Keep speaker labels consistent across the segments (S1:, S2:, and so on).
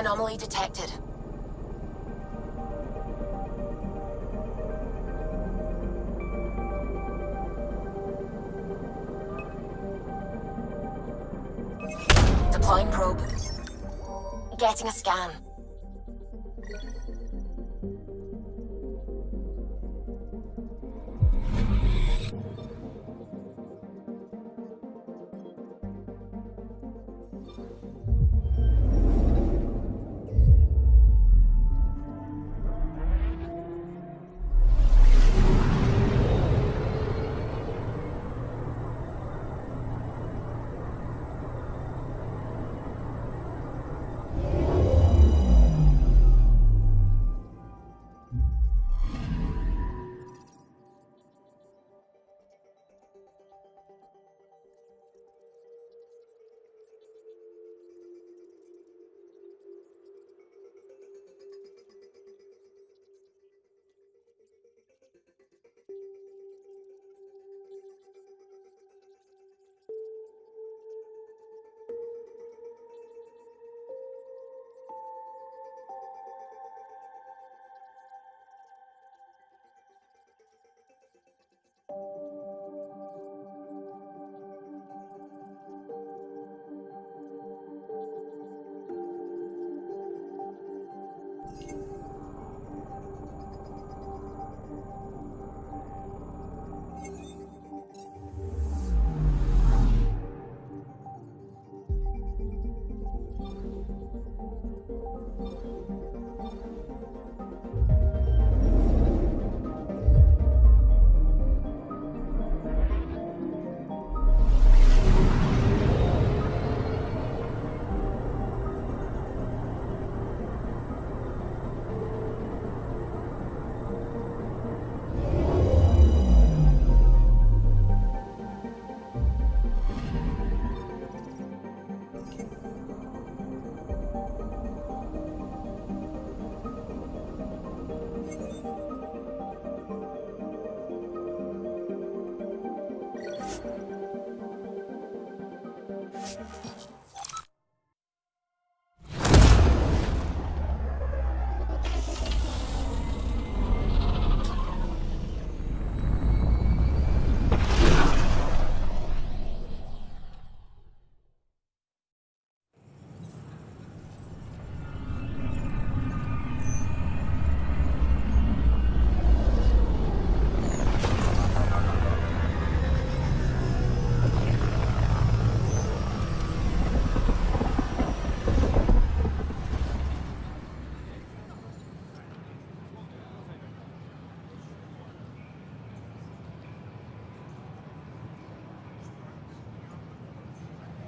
S1: Anomaly detected. Deploying probe. Getting a scan.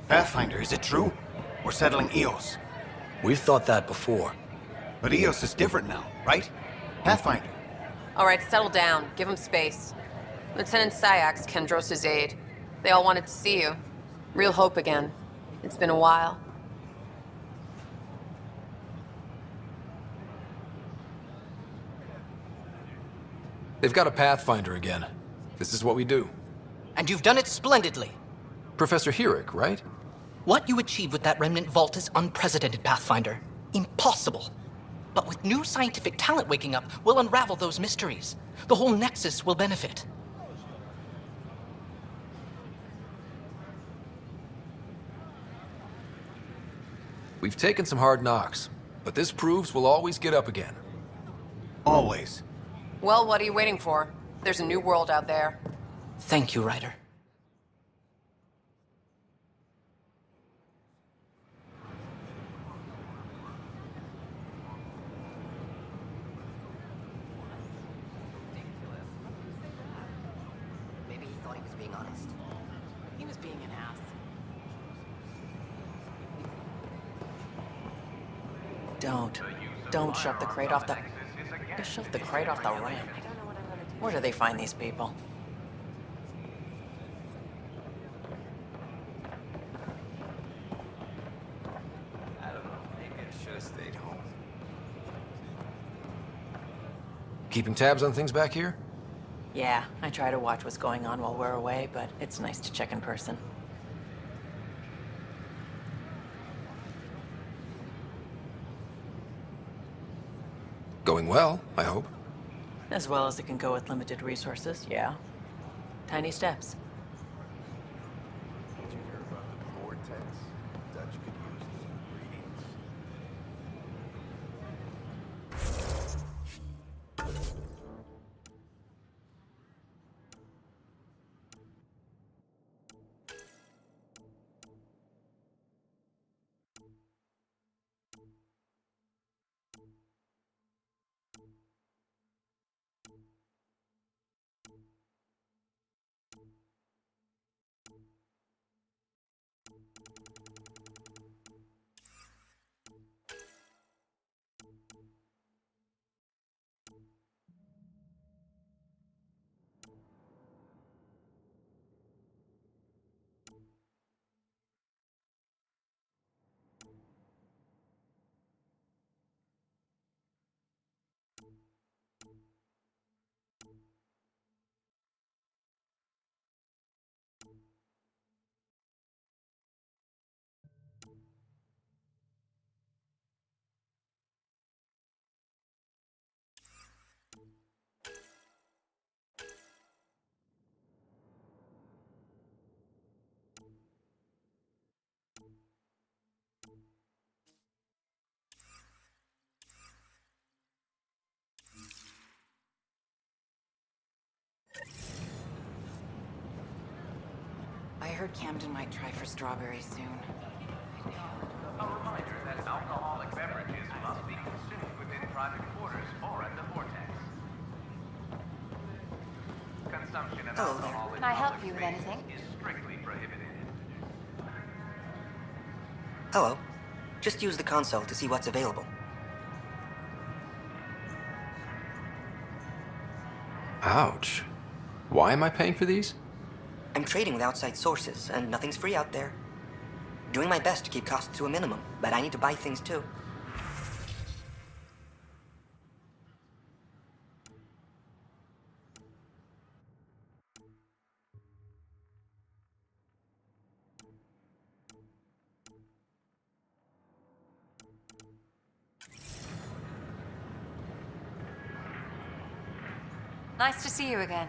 S2: Pathfinder, is it true? We're settling Eos.
S3: We've thought that before.
S2: But Eos is different now, right? Pathfinder.
S4: All right, settle down. Give him space. Lieutenant Syax, Kendros' aide. They all wanted to see you. Real hope again. It's been a while.
S3: They've got a Pathfinder again. This is what we do.
S5: And you've done it splendidly.
S3: Professor Herrick, right?
S5: What you achieved with that remnant vault is unprecedented, Pathfinder. Impossible. But with new scientific talent waking up, we'll unravel those mysteries. The whole Nexus will benefit.
S3: We've taken some hard knocks, but this proves we'll always get up again.
S2: Always.
S4: Well, what are you waiting for? There's a new world out there.
S5: Thank you, Ryder.
S1: Maybe he thought he was being honest. He was being an ass.
S6: Don't shove the crate off the... Just shove the crate off the ramp. Where do they find these people?
S2: I don't know. Maybe I should have stayed home.
S3: Keeping tabs on things back here?
S6: Yeah, I try to watch what's going on while we're away, but it's nice to check in person.
S3: Going well, I hope.
S6: As well as it can go with limited resources, yeah. Tiny steps.
S2: Did you hear about the vortex? Dutch could use the ingredients.
S1: I heard Camden might try for strawberries soon.
S7: A reminder that alcoholic beverages must be consumed within private quarters or at the vortex. Consumption of
S8: Hello there.
S7: alcohol in
S8: Can I help
S7: public
S8: you with
S7: spaces
S8: anything?
S7: is strictly prohibited.
S8: Hello. Just use the console to see what's available.
S3: Ouch. Why am I paying for these?
S8: I'm trading with outside sources, and nothing's free out there. Doing my best to keep costs to a minimum, but I need to buy things too.
S9: Nice to see you again.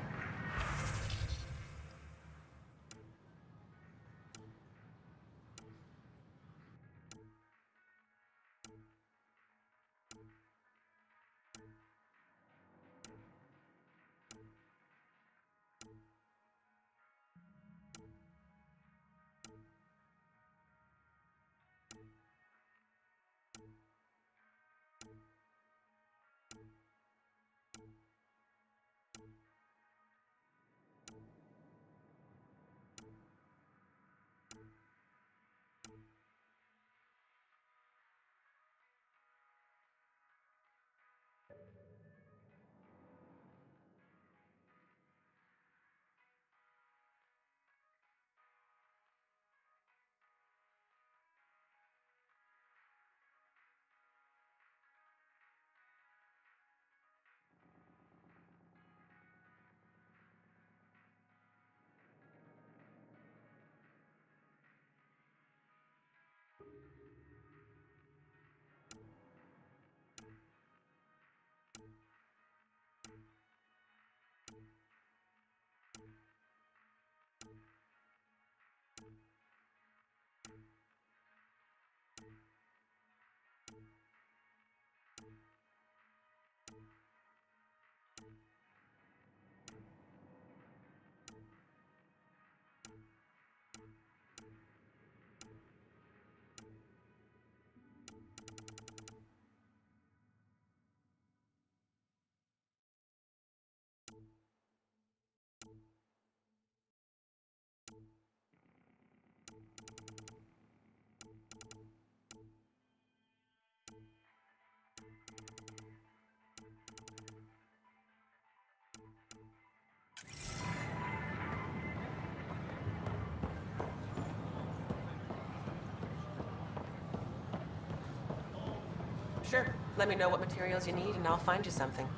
S1: Sure. Let me know what materials you need and I'll find you something.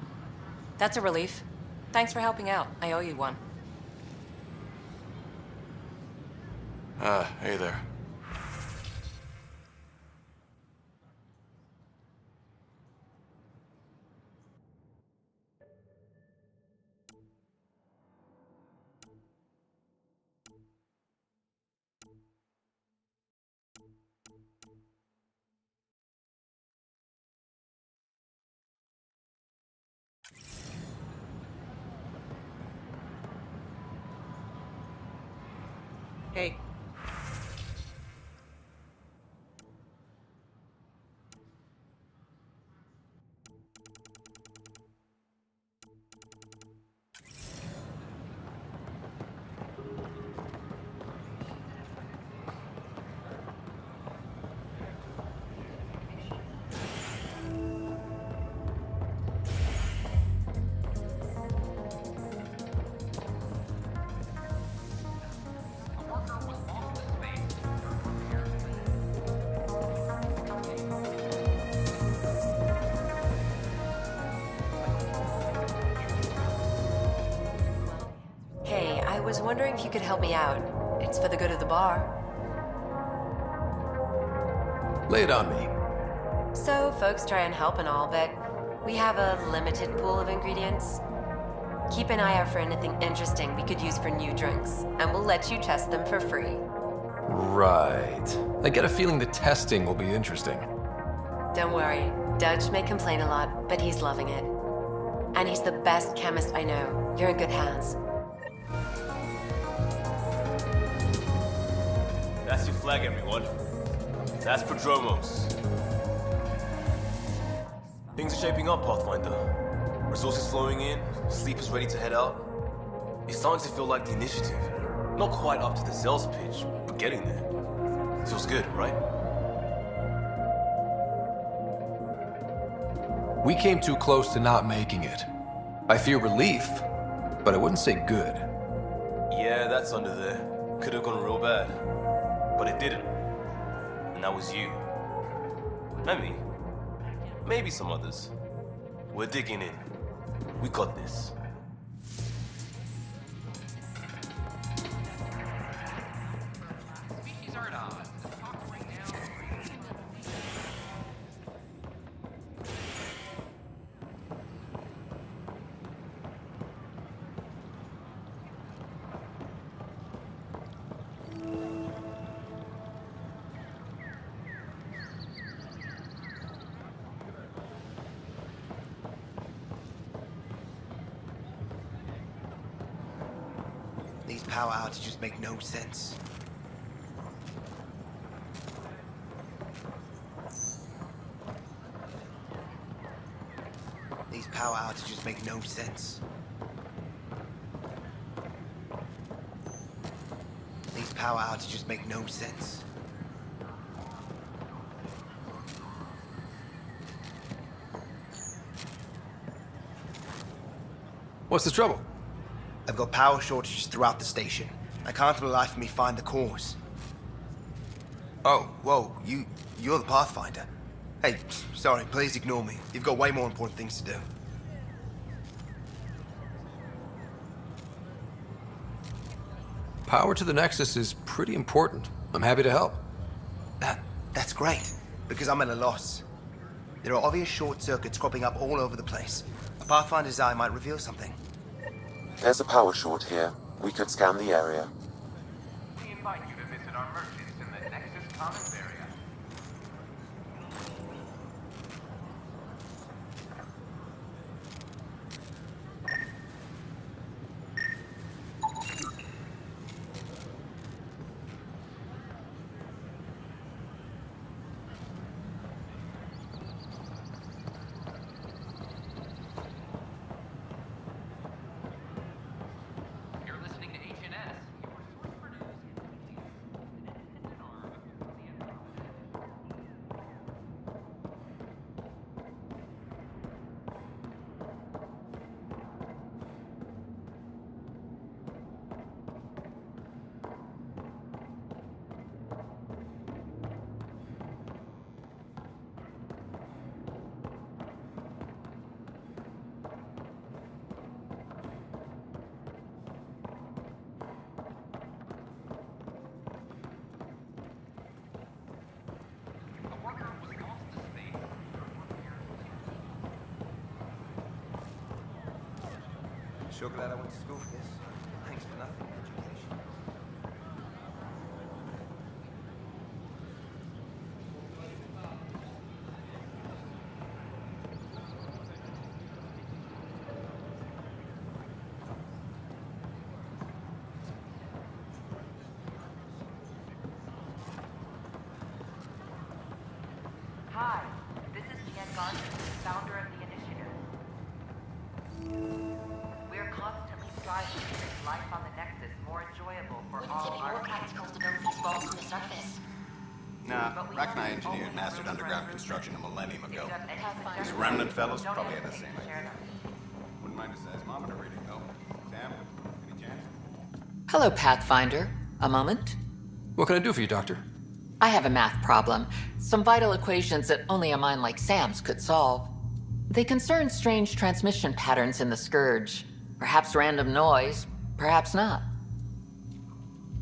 S4: That's a relief. Thanks for helping out. I owe you one.
S3: Hey there.
S1: Hey.
S9: Hey, I was wondering if you could help me out. It's for the good of the bar.
S3: Lay it on me.
S9: So, folks try and help and all, but we have a limited pool of ingredients. Keep an eye out for anything interesting we could use for new drinks, and we'll let you test them for free.
S3: Right. I get a feeling the testing will be interesting.
S9: Don't worry, Dutch may complain a lot, but he's loving it. And he's the best chemist I know. You're in good hands.
S10: That's your flag, everyone. That's Prodromos. Things are shaping up, Pathfinder. Resources flowing in, sleepers ready to head out. It's starting to feel like the initiative. Not quite up to the sales pitch, but getting there. Feels good, right?
S3: We came too close to not making it. I fear relief, but I wouldn't say good.
S10: Yeah, that's under there. Could have gone real bad. But it didn't. And that was you. And me. Maybe some others. We're digging in. We got this.
S2: These power outages make no sense. These power outages make no sense. These power outages make no sense.
S3: What's the trouble?
S2: I've got power shortages throughout the station. I can't for the life of me find the cause. Oh, whoa, you're the Pathfinder. Hey, sorry, please ignore me. You've got way more important things to do.
S3: Power to the Nexus is pretty important. I'm happy to help.
S2: That's great, because I'm at a loss. There are obvious short circuits cropping up all over the place. A Pathfinder's eye might reveal something.
S11: There's a power short here. We could scan the area.
S7: We invite you to visit our merchants in the Nexus Commons area. You're listening to HNS, your source for news in the independent arm of the Andromeda. A worker was lost to space.
S2: Sure glad I went to school for this. Thanks for nothing, education.
S12: Hi, this is Jen Garden, founder of the initiative. We're constantly striving to make life on the Nexus more enjoyable for all our
S13: particles to build these vaults on the surface.
S14: Nah, Rachni engineered mastered underground construction a millennium ago. These remnant fellows probably had the same idea. Wouldn't mind a seismometer reading, though. Sam, any chance?
S6: Hello, Pathfinder. A moment?
S3: What can I do for you, Doctor?
S6: I have a math problem. Some vital equations that only a mind like Sam's could solve. They concern strange transmission patterns in the Scourge. Perhaps random noise, perhaps not.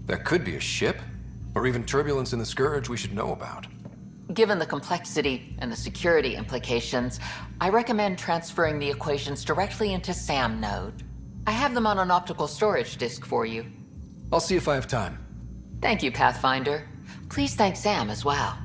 S3: That could be a ship, or even turbulence in the Scourge we should know about.
S6: Given the complexity and the security implications, I recommend transferring the equations directly into SAM node. I have them on an optical storage disk for you.
S3: I'll see if I have time.
S6: Thank you, Pathfinder. Please thank Sam as well.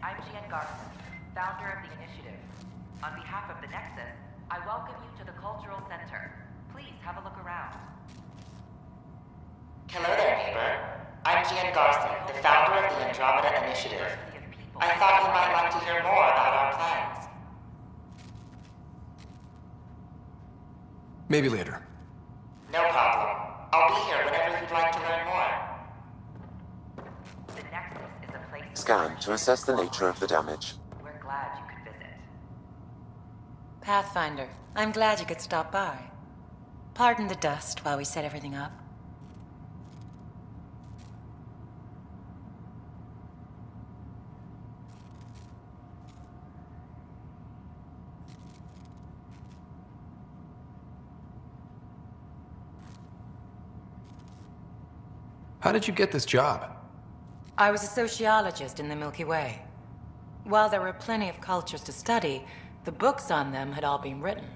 S12: I'm Jen Garden, founder of the initiative. On behalf of the Nexus, I welcome you to the Cultural Center. Please have a look around.
S13: Hello there, neighbor. I'm Gian Garson, the founder of the Andromeda Initiative. I thought you might like to hear more about our plans.
S3: Maybe later.
S13: No problem. I'll be here whenever you'd like to learn more.
S12: The Nexus is a place...
S11: Scan to assess the nature of the damage.
S12: We're glad you could visit.
S9: Pathfinder, I'm glad you could stop by. Pardon the dust while we set everything up.
S3: How did you get this job?
S9: I was a sociologist in the Milky Way. While there were plenty of cultures to study, the books on them had all been written.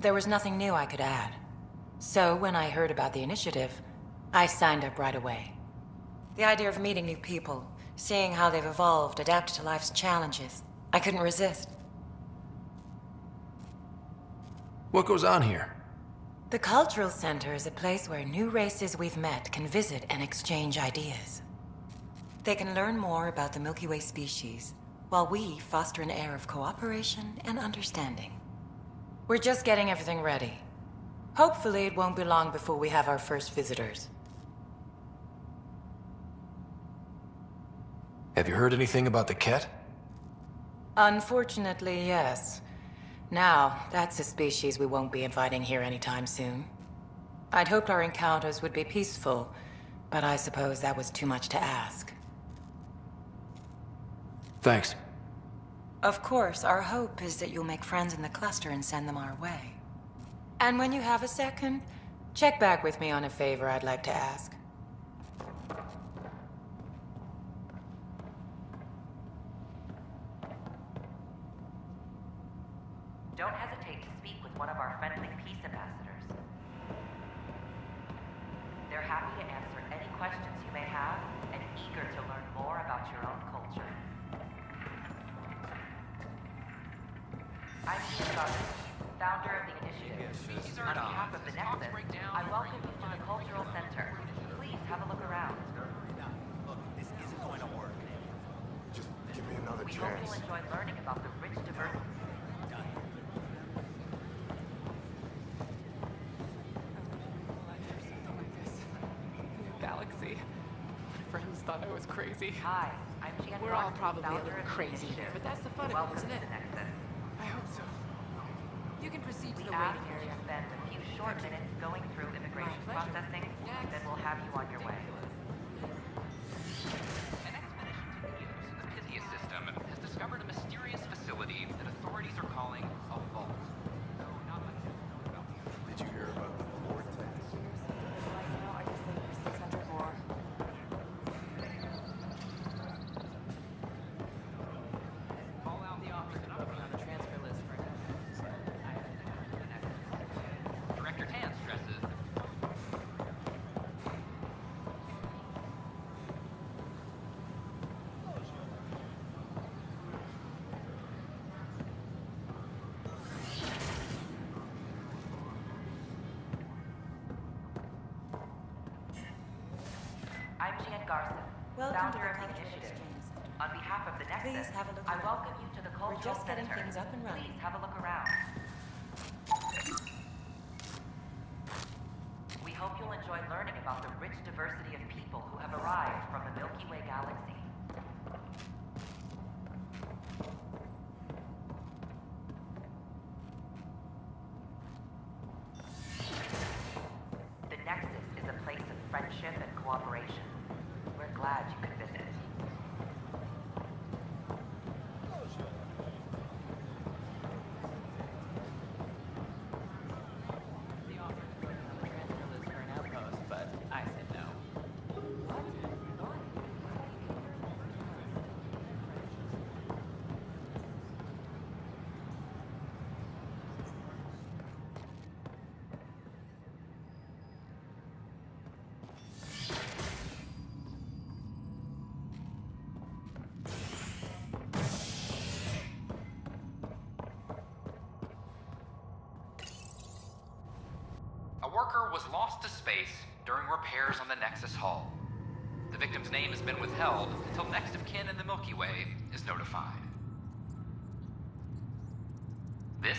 S9: There was nothing new I could add. So when I heard about the initiative, I signed up right away. The idea of meeting new people, seeing how they've evolved, adapted to life's challenges, I couldn't resist.
S3: What goes on here?
S9: The Cultural Center is a place where new races we've met can visit and exchange ideas. They can learn more about the Milky Way species, while we foster an air of cooperation and understanding. We're just getting everything ready. Hopefully it won't be long before we have our first visitors.
S3: Have you heard anything about the Ket?
S9: Unfortunately, yes. Now, that's a species we won't be inviting here anytime soon. I'd hoped our encounters would be peaceful, but I suppose that was too much to ask.
S3: Thanks.
S9: Of course, our hope is that you'll make friends in the cluster and send them our way. And when you have a second, check back with me on a favor I'd like to ask.
S12: Don't hesitate to speak with one of our friendly peace ambassadors. They're happy to answer any questions you may have and eager to learn more about your own culture. I'm Ian Garden, founder of the initiative. On behalf of the Nexus, I welcome you to the Cultural Center. Please have a look around.
S2: Look, this isn't going to work. Just give me another
S12: We hope you'll enjoy learning about the rich diversity.
S15: Galaxy. My friends thought I was crazy.
S12: Hi, I'm Jan.
S15: We're all probably a little crazy here, but that's the fun of it, isn't it? I hope so. You can proceed to the waiting area.
S12: Spend a few short minutes going through immigration processing, then we'll have you on your way.
S7: An expedition to the Pythia system has discovered a mysterious facility
S12: Garson,
S9: Welcome to
S12: founder
S9: the
S12: of the
S9: Cultural
S12: initiative.
S9: Exchange Center.
S12: On behalf of the
S9: Please
S12: Nexus,
S9: have a look
S12: I
S9: around.
S12: welcome you to the
S9: We're
S12: Cultural
S9: just getting
S12: Center.
S9: things up and running.
S12: Please have a look around. We hope you'll enjoy learning about the rich diversity of people who have arrived from the Milky Way galaxy. The Nexus is a place of friendship and cooperation. We're glad you could visit.
S15: But I said no.
S16: A worker was lost to space during repairs on the Nexus Hull. The victim's name has been withheld until next of kin in the Milky Way is notified. This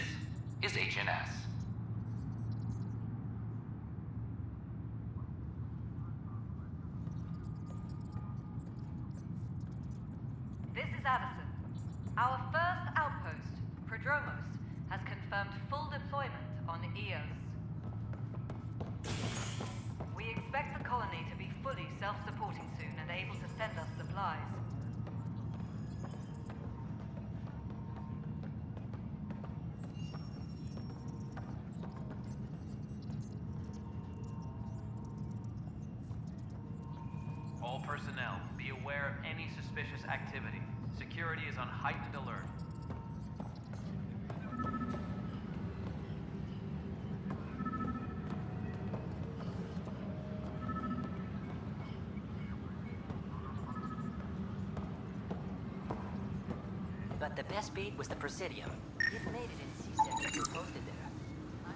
S16: is HNS.
S12: This is Addison. Our first outpost, Prodromos, has confirmed full deployment on Eos. We expect the colony to be fully self-supporting soon and able to send us supplies.
S7: All personnel, be aware of any suspicious activity. Security is on heightened alert.
S8: But the best beat was the Presidium. It made it in C-Sector. You posted there.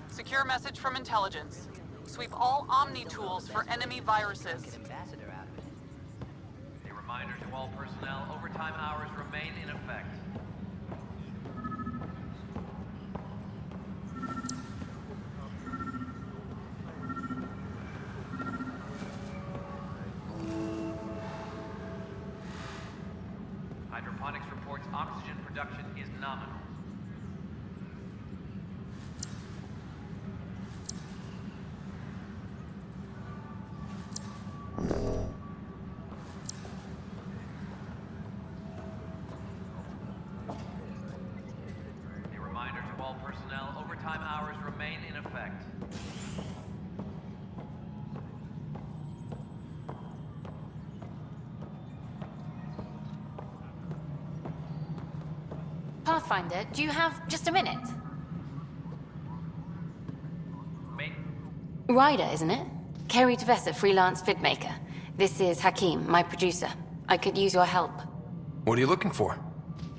S17: Secure message from intelligence. Sweep all Omni tools for enemy viruses.
S8: Ambassador out of it.
S7: A reminder to all personnel, overtime hours remain in effect. Hydroponics reports oxygen production is nominal. A reminder to all personnel, overtime hours remain in effect.
S18: Pathfinder, do you have just a minute?
S7: Me?
S18: Ryder, isn't it? Kerry Tavessa, freelance vidmaker. This is Hakim, my producer. I could use your help.
S3: What are you looking for?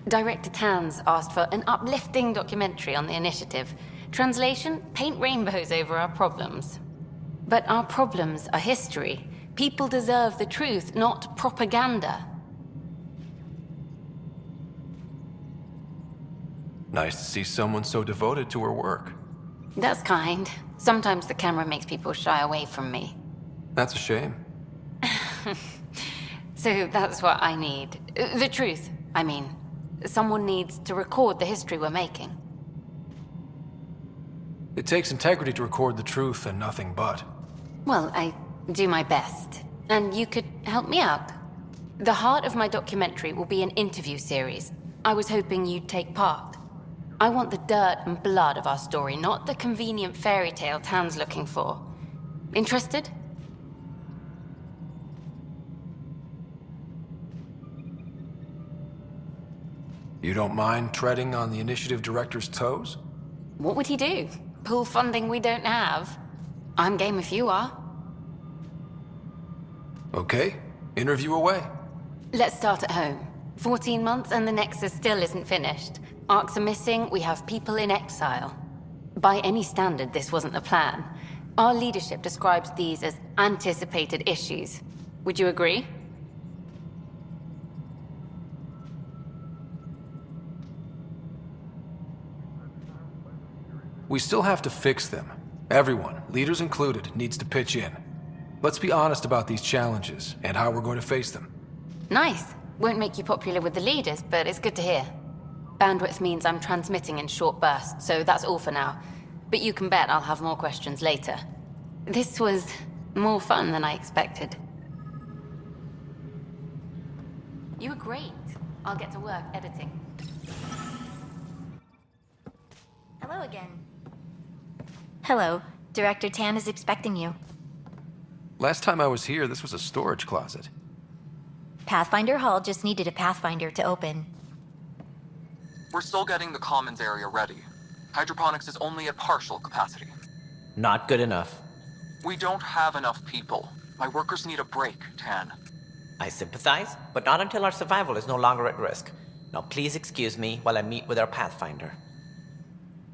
S18: Director Tanz asked for an uplifting documentary on the initiative. Translation, paint rainbows over our problems. But our problems are history. People deserve the truth, not propaganda.
S3: Nice to see someone so devoted to her work.
S18: That's kind. Sometimes the camera makes people shy away from me.
S3: That's a shame.
S18: So that's what I need. The truth, I mean. Someone needs to record the history we're making.
S3: It takes integrity to record the truth and nothing but.
S18: Well, I do my best. And you could help me out. The heart of my documentary will be an interview series. I was hoping you'd take part. I want the dirt and blood of our story, not the convenient fairy tale Tan's looking for. Interested?
S3: You don't mind treading on the initiative director's toes?
S18: What would he do? Pull funding we don't have? I'm game if you are.
S3: Okay, interview away.
S18: Let's start at home. 14 months and the Nexus still isn't finished. Arcs are missing, we have people in exile. By any standard, this wasn't the plan. Our leadership describes these as anticipated issues. Would you agree?
S3: We still have to fix them. Everyone, leaders included, needs to pitch in. Let's be honest about these challenges and how we're going to face them.
S18: Nice. Won't make you popular with the leaders, but it's good to hear. Bandwidth means I'm transmitting in short bursts, so that's all for now. But you can bet I'll have more questions later. This was more fun than I expected. You were great. I'll get to work editing.
S19: Hello again. Hello. Director Tan is expecting you.
S3: Last time I was here, this was a storage closet.
S19: Pathfinder Hall just needed a Pathfinder to open.
S20: We're still getting the commons area ready. Hydroponics is only at partial capacity.
S21: Not good enough.
S20: We don't have enough people. My workers need a break, Tan.
S21: I sympathize, but not until our survival is no longer at risk. Now please excuse me while I meet with our Pathfinder.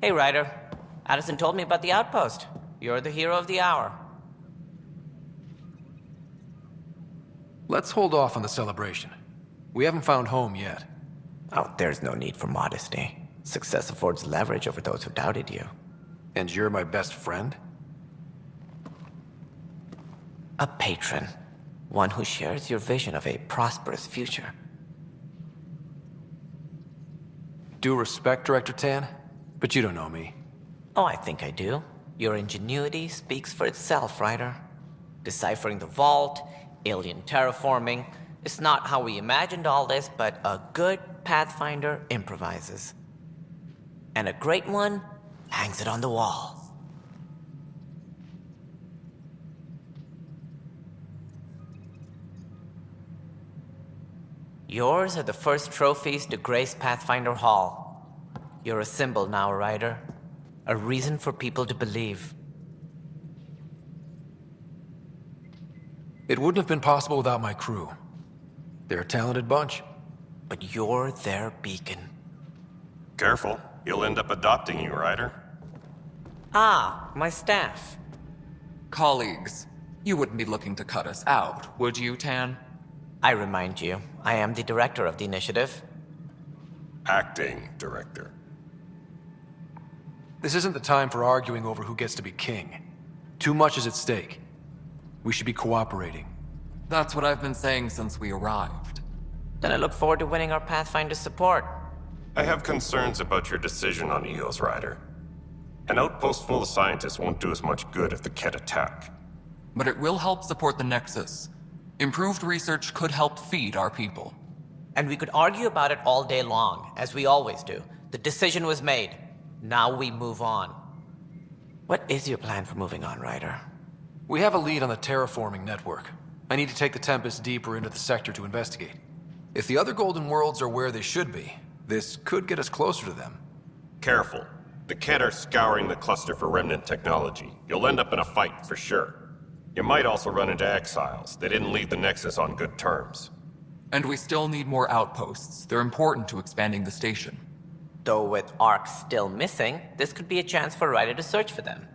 S21: Hey, Ryder. Addison told me about the outpost. You're the hero of the hour.
S3: Let's hold off on the celebration. We haven't found home yet.
S21: Oh, there's no need for modesty. Success affords leverage over those who doubted you.
S3: And you're my best friend?
S21: A patron. One who shares your vision of a prosperous future.
S3: Due respect, Director Tan, but you don't know me.
S21: Oh, I think I do. Your ingenuity speaks for itself, Ryder. Deciphering the vault, alien terraforming. It's not how we imagined all this, but a good Pathfinder improvises. And a great one hangs it on the wall. Yours are the first trophies to grace Pathfinder Hall. You're a symbol now, Ryder. A reason for people to believe.
S3: It wouldn't have been possible without my crew. They're a talented bunch.
S21: But you're their beacon.
S22: Careful. He'll end up adopting you, Ryder.
S21: Ah, my staff.
S20: Colleagues, you wouldn't be looking to cut us out, would you, Tan?
S21: I remind you, I am the director of the initiative.
S22: Acting director.
S3: This isn't the time for arguing over who gets to be king. Too much is at stake. We should be cooperating.
S20: That's what I've been saying since we arrived.
S21: Then I look forward to winning our Pathfinder support.
S22: I have concerns about your decision on Eos, Ryder. An outpost full of scientists won't do us much good if the Kett attack.
S20: But it will help support the Nexus. Improved research could help feed our people.
S21: And we could argue about it all day long, as we always do. The decision was made. Now we move on. What is your plan for moving on, Ryder?
S3: We have a lead on the terraforming network. I need to take the Tempest deeper into the sector to investigate. If the other Golden Worlds are where they should be, this could get us closer to them.
S22: Careful. The Kett are scouring the cluster for remnant technology. You'll end up in a fight, for sure. You might also run into exiles. They didn't leave the Nexus on good terms.
S20: And we still need more outposts. They're important to expanding the station.
S21: Though with Ark still missing, this could be a chance for Ryder to search for them.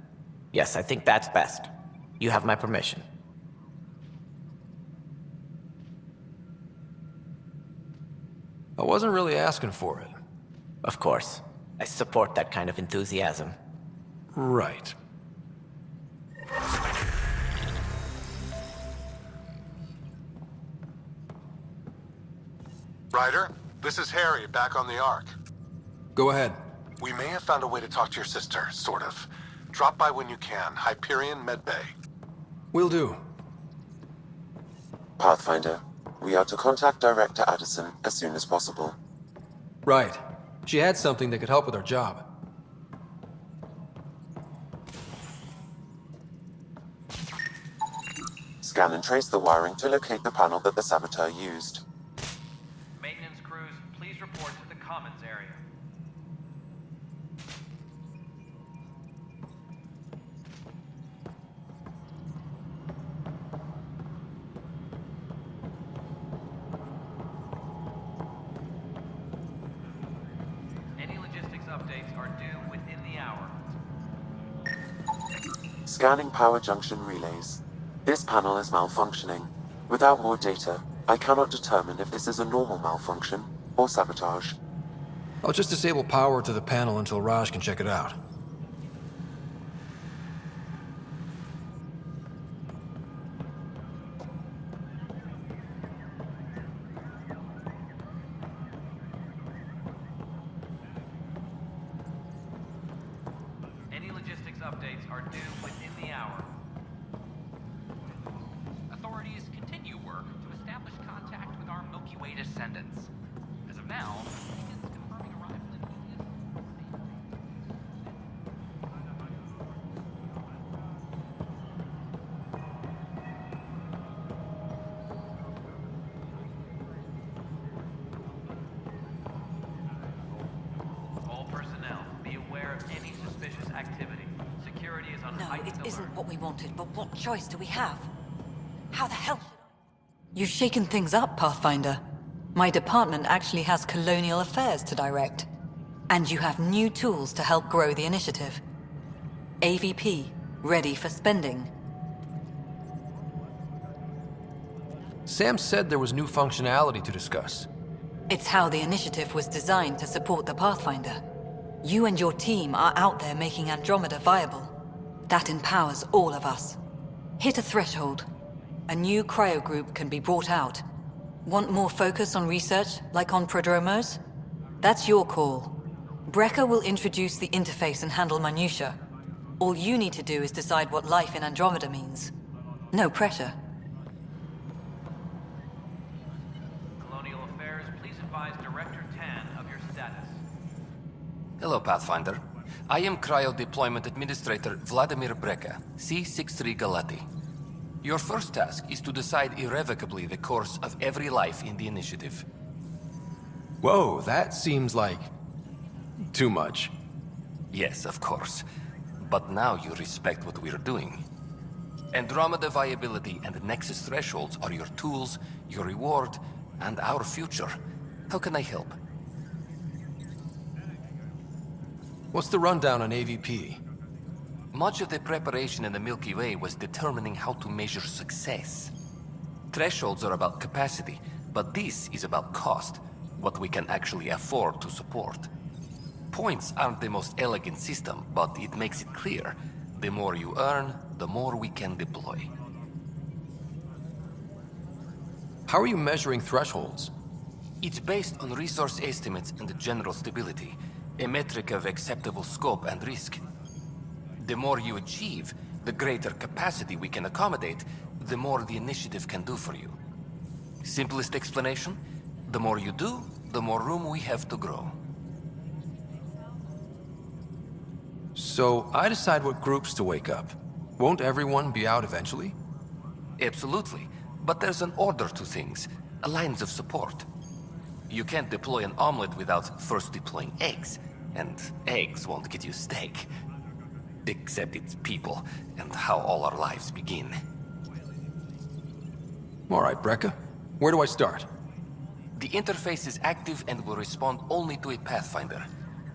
S21: Yes, I think that's best. You have my permission.
S3: I wasn't really asking for it.
S21: Of course. I support that kind of enthusiasm.
S3: Right.
S23: Ryder, this is Harry, back on the Ark.
S3: Go ahead.
S23: We may have found a way to talk to your sister, sort of. Drop by when you can. Hyperion Medbay.
S3: Will do.
S11: Pathfinder, we are to contact Director Addison as soon as possible.
S3: Right. She had something that could help with our job.
S11: Scan and trace the wiring to locate the panel that the saboteur used.
S7: Maintenance crews, please report to the commons area. Any logistics updates are due within the hour.
S11: Scanning power junction relays. This panel is malfunctioning. Without more data, I cannot determine if this is a normal malfunction or sabotage.
S3: I'll just disable power to the panel until Raj can check it out.
S7: Any logistics updates are due within the hour.
S16: Authorities continue work to establish contact with our Milky Way descendants. As of now, beacons confirming arrival in
S7: All personnel, be aware of any suspicious activity. Security is on
S1: No,
S7: heightened
S1: it
S7: alert.
S1: isn't what we wanted, but what choice do we have? How the hell? You've shaken things up, Pathfinder. My department actually has colonial affairs to direct. And you have new tools to help grow the initiative. AVP, ready for spending.
S3: Sam said there was new functionality to discuss.
S1: It's how the initiative was designed to support the Pathfinder. You and your team are out there making Andromeda viable. That empowers all of us. Hit a threshold. A new cryo group can be brought out. Want more focus on research, like on Prodromos? That's your call. Brecker will introduce the interface and handle minutiae. All you need to do is decide what life in Andromeda means. No pressure.
S7: Colonial Affairs, please advise Director Tan of your status.
S4: Hello, Pathfinder. I am Cryo Deployment Administrator Vladimir Breca, C-63 Galati. Your first task is to decide irrevocably the course of every life in the initiative.
S3: Whoa, that seems like... too much.
S4: Yes, of course. But now you respect what we're doing. Andromeda viability and Nexus thresholds are your tools, your reward, and our future. How can I help?
S3: What's the rundown on AVP?
S4: Much of the preparation in the Milky Way was determining how to measure success. Thresholds are about capacity, but this is about cost, what we can actually afford to support. Points aren't the most elegant system, but it makes it clear. The more you earn, the more we can deploy.
S3: How are you measuring thresholds?
S4: It's based on resource estimates and general stability, a metric of acceptable scope and risk. The more you achieve, the greater capacity we can accommodate, the more the initiative can do for you. Simplest explanation, the more you do, the more room we have to grow.
S3: So, I decide what groups to wake up. Won't everyone be out eventually?
S4: Absolutely. But there's an order to things, lines of support. You can't deploy an omelet without first deploying eggs, and eggs won't get you steak. Except it's people, and how all our lives begin.
S3: All right, Breca. Where do I start?
S4: The interface is active and will respond only to a Pathfinder.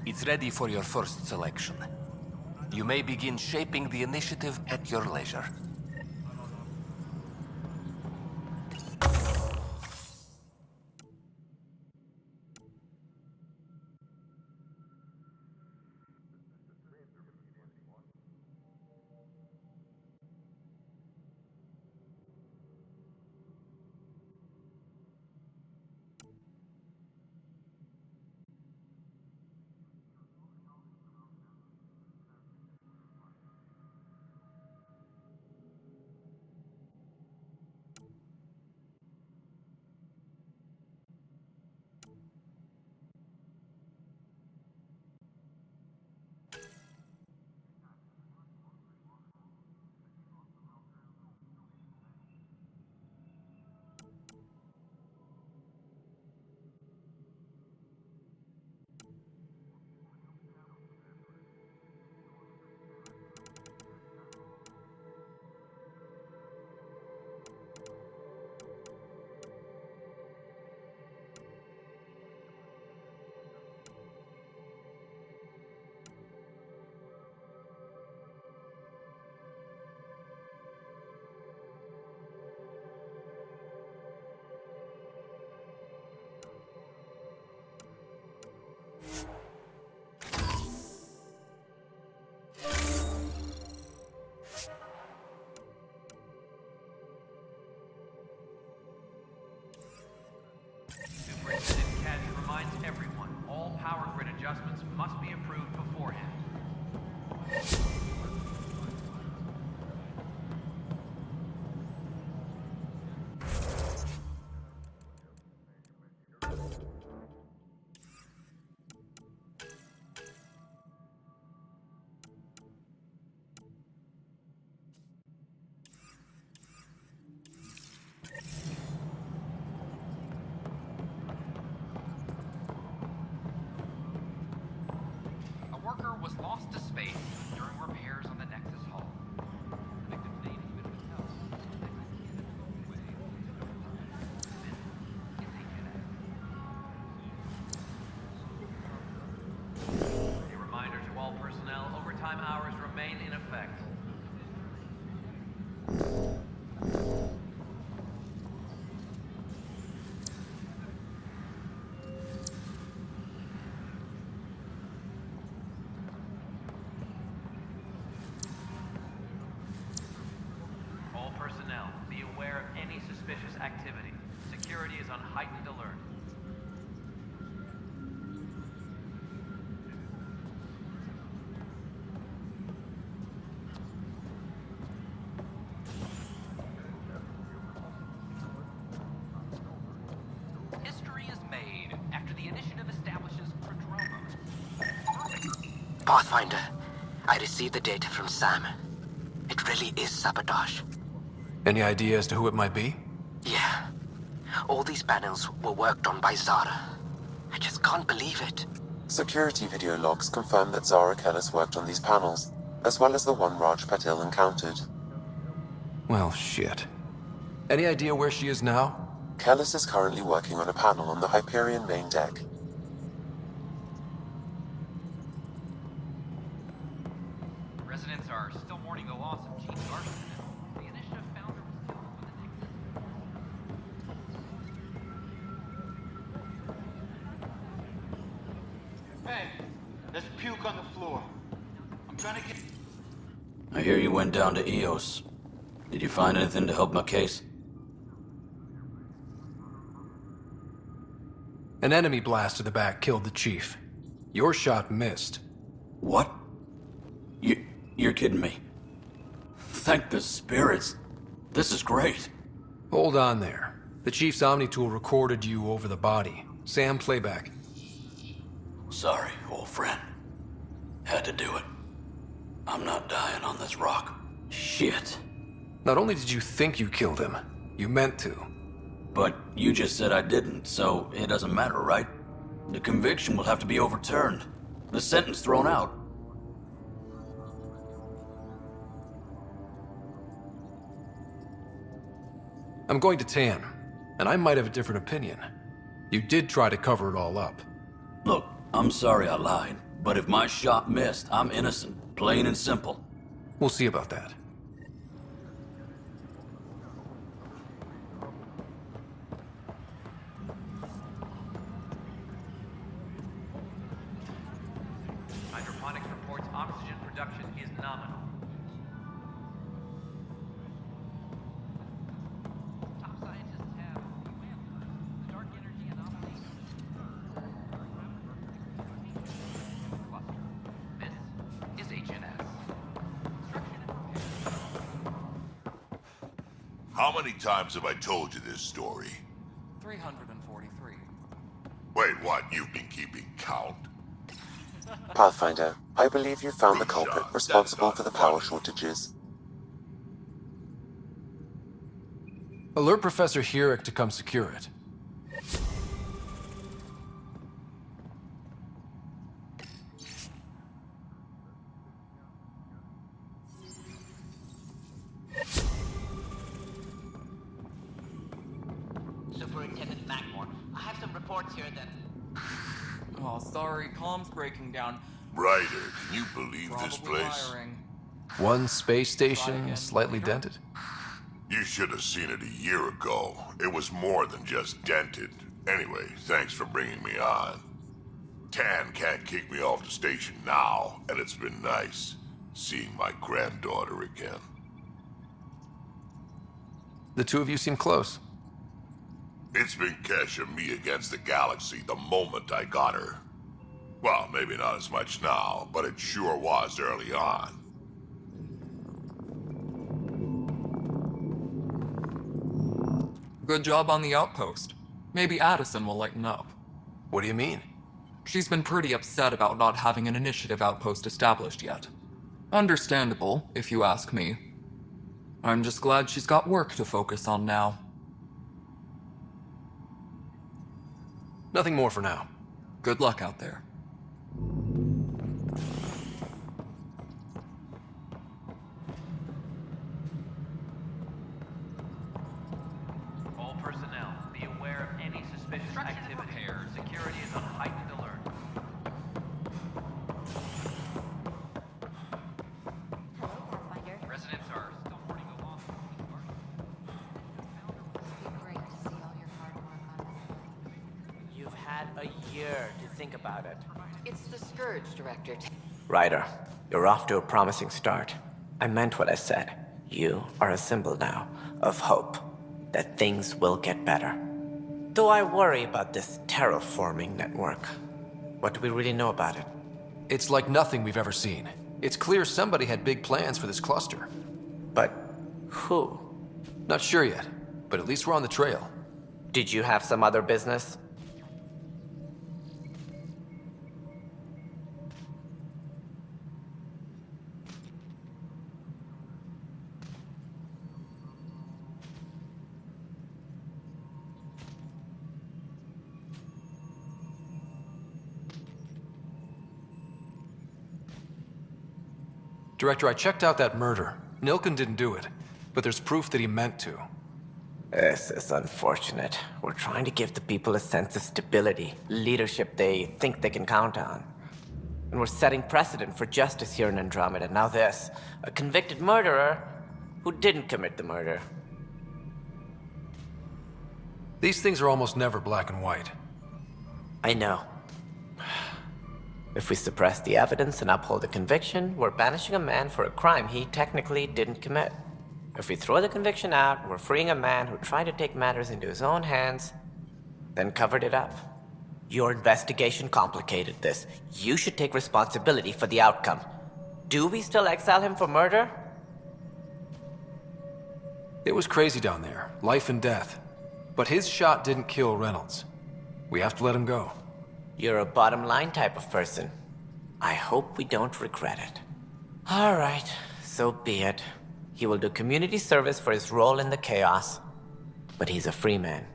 S4: It's ready for your first selection. You may begin shaping the initiative at your leisure.
S16: was lost to space during repairs on the Nexus hull. The victim's name has been withheld.
S7: A reminder to all personnel, overtime hours remain in effect. All personnel, be aware of any suspicious activity. Security is on heightened alert.
S16: History is made after the initiative establishes Andromeda.
S5: Pathfinder, I received the data from Sam. It really is sabotage.
S3: Any idea as to who it might be?
S5: Yeah. All these panels were worked on by Zara. I just can't believe it.
S11: Security video logs confirm that Zara Kellis worked on these panels, as well as the one Raj Patil encountered.
S3: Well, shit. Any idea where she is now?
S11: Kellis is currently working on a panel on the Hyperion main deck.
S16: Residents are still mourning the loss of Chief Garson. The initiative founder was killed when the Nexus.
S10: Hey, there's puke on the floor. I'm trying to get...
S14: I hear you went down to EOS. Did you find anything to help my case?
S3: An enemy blast to the back killed the chief. Your shot missed.
S14: What? You're kidding me. Thank the spirits. This is great.
S3: Hold on there. The chief's Omni tool recorded you over the body. Sam, playback.
S14: Sorry, old friend. Had to do it. I'm not dying on this rock. Shit.
S3: Not only did you think you killed him, you meant to.
S14: But you just said I didn't, so it doesn't matter, right? The conviction will have to be overturned. The sentence thrown out.
S3: I'm going to Tan, and I might have a different opinion. You did try to cover it all up.
S14: Look, I'm sorry I lied, but if my shot missed, I'm innocent. Plain and simple.
S3: We'll see about that.
S7: Hydroponics reports oxygen production is nominal. Top scientists have the dark energy anomaly.
S16: This is HNS.
S24: How many times have I told you this story?
S20: 343.
S24: Wait, what? You've been keeping count?
S11: Pathfinder, I believe you found the culprit responsible for the power shortages.
S3: Alert Professor Herrick to come secure it.
S25: Superintendent Mackmore, I have some reports here that...
S20: Oh, sorry, comm's breaking down.
S24: Ryder, can you believe this
S20: Probably
S24: place?
S20: wiring.
S3: One space station slightly dented.
S24: You should have seen it a year ago. It was more than just dented. Anyway, thanks for bringing me on. Tan can't kick me off the station now, and it's been nice seeing my granddaughter again.
S3: The two of you seem close.
S24: It's been Kesha me against the galaxy the moment I got her. Well, maybe not as much now, but it sure was early on.
S20: Good job on the outpost. Maybe Addison will lighten up.
S3: What do you mean?
S20: She's been pretty upset about not having an initiative outpost established yet. Understandable, if you ask me. I'm just glad she's got work to focus on now.
S3: Nothing more for now.
S20: Good luck out there.
S21: think about it?
S18: It's the Scourge, Director.
S21: Ryder, you're off to a promising start. I meant what I said. You are a symbol now of hope that things will get better. Though I worry about this terraforming network. What do we really know about it?
S3: It's like nothing we've ever seen. It's clear somebody had big plans for this cluster.
S21: But who?
S3: Not sure yet, but at least we're on the trail.
S21: Did you have some other business?
S3: Director, I checked out that murder. Nilken didn't do it, but there's proof that he meant to.
S21: This is unfortunate. We're trying to give the people a sense of stability, leadership they think they can count on. And we're setting precedent for justice here in Andromeda. Now this, a convicted murderer who didn't commit the murder.
S3: These things are almost never black and white.
S21: I know. If we suppress the evidence and uphold the conviction, we're banishing a man for a crime he technically didn't commit. If we throw the conviction out, we're freeing a man who tried to take matters into his own hands, then covered it up. Your investigation complicated this. You should take responsibility for the outcome. Do we still exile him for murder?
S3: It was crazy down there, life and death. But his shot didn't kill Reynolds. We have to let him go.
S21: You're a bottom line type of person. I hope we don't regret it. All right, so be it. He will do community service for his role in the chaos. But he's a free man.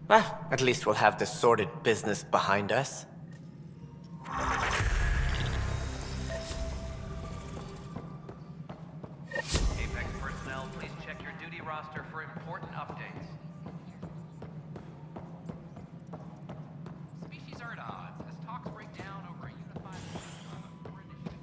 S21: Well, at least we'll have the sordid business behind us.
S7: Apex personnel, please check your duty roster for important updates. Species are at odds as talks break down over a unified core initiative.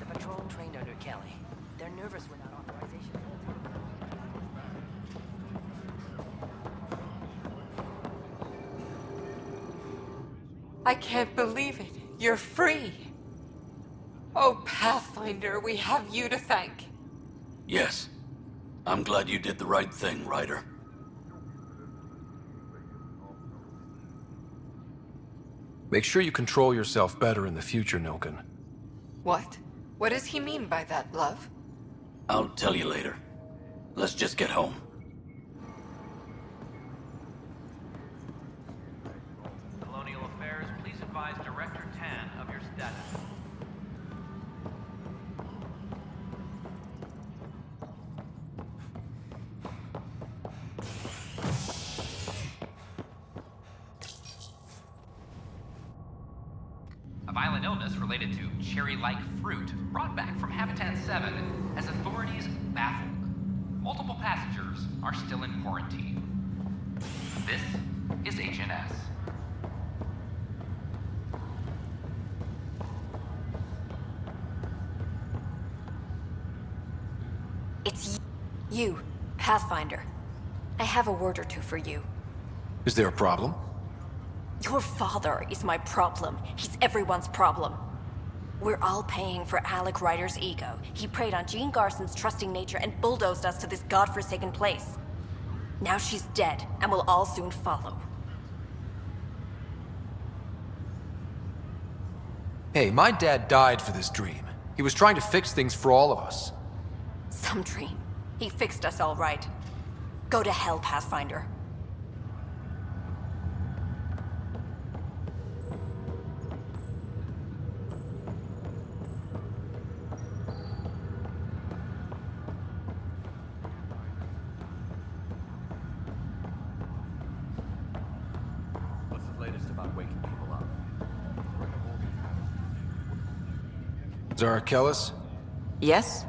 S8: The patrol trained under Kelly. They're nervous without authorization.
S18: I can't believe it. You're free. Oh, Pathfinder, we have you to thank.
S14: Yes. I'm glad you did the right thing, Ryder.
S3: Make sure you control yourself better in the future, Nilken.
S18: What? What does he mean by that, love?
S14: I'll tell you later. Let's just get home.
S7: Colonial Affairs, please advise Director Tan of your status.
S16: A violent illness related to cherry-like fruit brought back from Habitat 7 has authorities baffled. Multiple passengers are still in quarantine. This is HNS.
S2: It's you, Pathfinder. I have a word or two for you.
S3: Is there a problem?
S2: Your father is my problem. He's everyone's problem. We're all paying for Alec Ryder's ego. He preyed on Jean Garson's trusting nature and bulldozed us to this godforsaken place. Now she's dead, and we'll all soon follow.
S3: Hey, my dad died for this dream. He was trying to fix things for all of us.
S2: Some dream. He fixed us all right. Go to hell, Pathfinder.
S3: What's the latest about waking people up? Zara Kellis?
S6: Yes?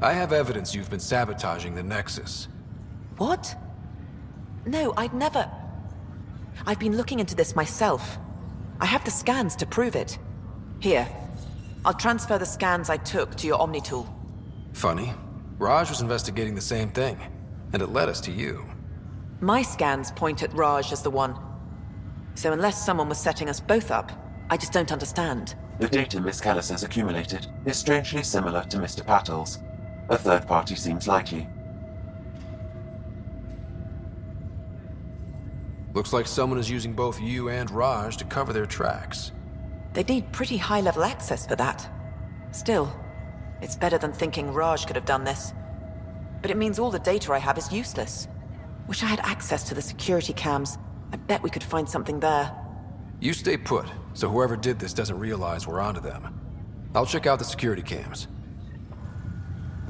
S3: I have evidence you've been sabotaging the Nexus.
S6: What? No, I'd never... I've been looking into this myself. I have the scans to prove it. Here. I'll transfer the scans I took to your Omni tool.
S3: Funny. Raj was investigating the same thing, and it led us to you.
S6: My scans point at Raj as the one. So unless someone was setting us both up, I just don't understand.
S11: The data Miss Callis has accumulated is strangely similar to Mr. Patel's. A third party seems likely.
S3: Looks like someone is using both you and Raj to cover their tracks.
S6: They'd need pretty high-level access for that. Still, it's better than thinking Raj could have done this. But it means all the data I have is useless. Wish I had access to the security cams. I bet we could find something there.
S3: You stay put, so whoever did this doesn't realize we're onto them. I'll check out the security cams.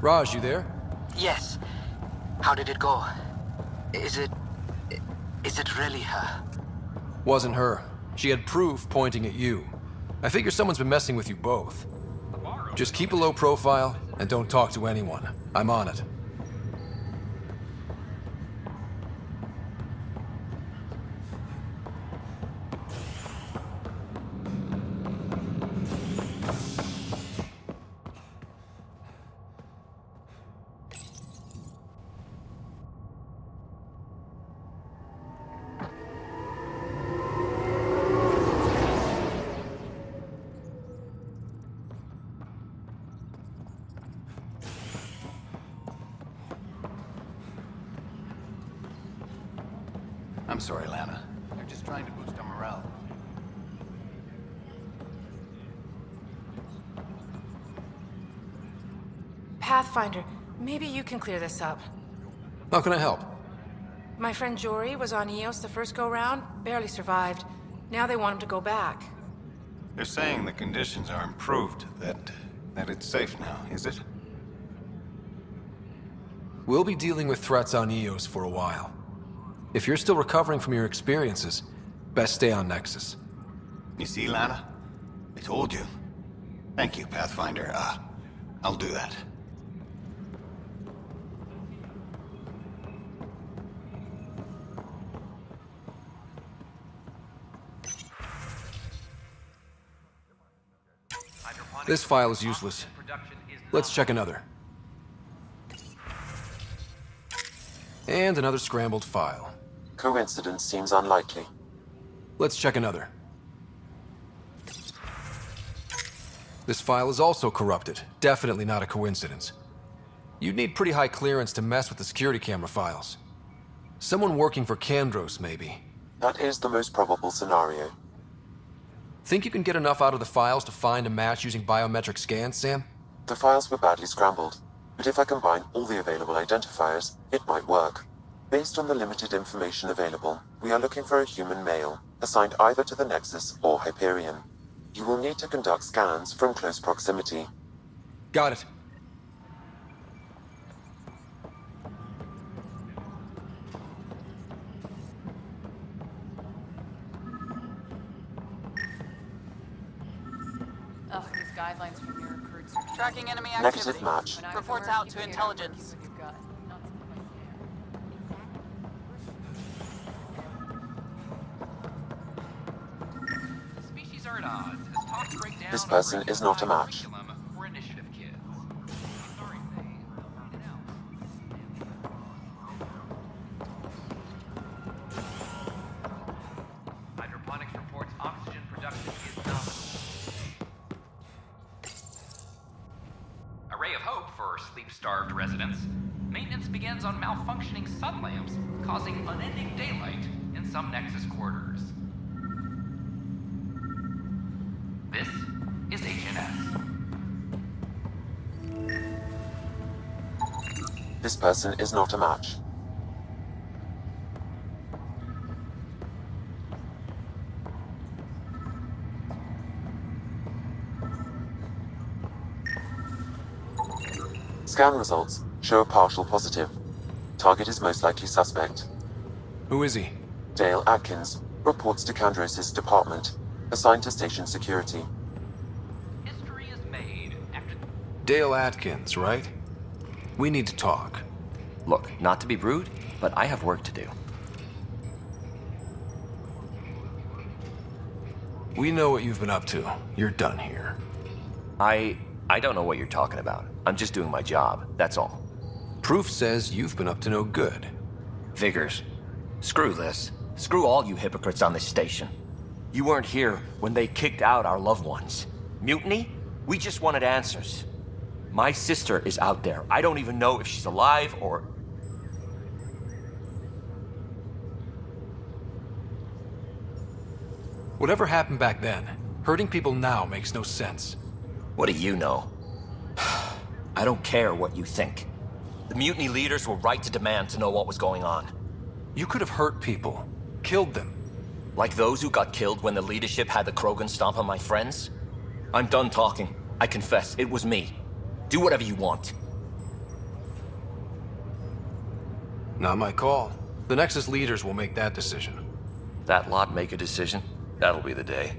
S3: Raj, you there?
S5: Yes. How did it go? Is it really her?
S3: Wasn't her. She had proof pointing at you. I figure someone's been messing with you both. Just keep a low profile and don't talk to anyone. I'm on it.
S7: I'm sorry, Lana. They're just trying to boost our morale.
S9: Pathfinder, maybe you can clear this up.
S3: How can I help?
S9: My friend Jory was on Eos the first go-round, barely survived. Now they want him to go back.
S23: They're saying the conditions are improved, that it's safe now, is it?
S3: We'll be dealing with threats on Eos for a while. If you're still recovering from your experiences, best stay on Nexus.
S23: You see, Lana? I told you. Thank you, Pathfinder. I'll do that.
S3: This file is useless. Let's check another. And another scrambled file.
S11: Coincidence seems unlikely.
S3: Let's check another. This file is also corrupted. Definitely not a coincidence. You'd need pretty high clearance to mess with the security camera files. Someone working for Kandros, maybe.
S11: That is the most probable scenario.
S3: Think you can get enough out of the files to find a match using biometric scans, Sam?
S11: The files were badly scrambled, but if I combine all the available identifiers, it might work. Based on the limited information available, we are looking for a human male, assigned either to the Nexus or Hyperion. You will need to conduct scans from close proximity.
S3: Got it.
S12: Ugh, these guidelines from your recruits. Tracking enemy
S11: Negative
S12: activity.
S11: match.
S12: Reports out to intelligence.
S16: Species are at odds as talks break down
S11: This person
S16: over
S11: is not a match.
S16: curriculum for initiative kids. Hydroponics reports oxygen production is nominal. A ray of hope for sleep-starved residents. Maintenance begins on malfunctioning sun lamps, causing unending daylight in some Nexus quarters. This is HNS.
S11: This person is not a match. Scan results show a partial positive. Target is most likely suspect.
S3: Who is he?
S11: Dale Atkins reports to Kandros' department, assigned to station security.
S16: History is made after...
S3: Dale Atkins, right? We need to talk.
S13: Look, not to be rude, but I have work to do.
S3: We know what you've been up to. You're done here.
S13: I don't know what you're talking about. I'm just doing my job, that's all.
S3: Proof says you've been up to no good.
S13: Figures. Screw this. Screw all you hypocrites on this station. You weren't here when they kicked out our loved ones. Mutiny? We just wanted answers. My sister is out there. I don't even know if she's alive or...
S3: Whatever happened back then, hurting people now makes no sense.
S13: What do you know? I don't care what you think. The mutiny leaders were right to demand to know what was going on.
S3: You could have hurt people, killed them.
S13: Like those who got killed when the leadership had the Krogan stomp on my friends? I'm done talking. I confess, it was me. Do whatever you want.
S3: Not my call. The Nexus leaders will make that decision.
S13: That lot make a decision? That'll be the day.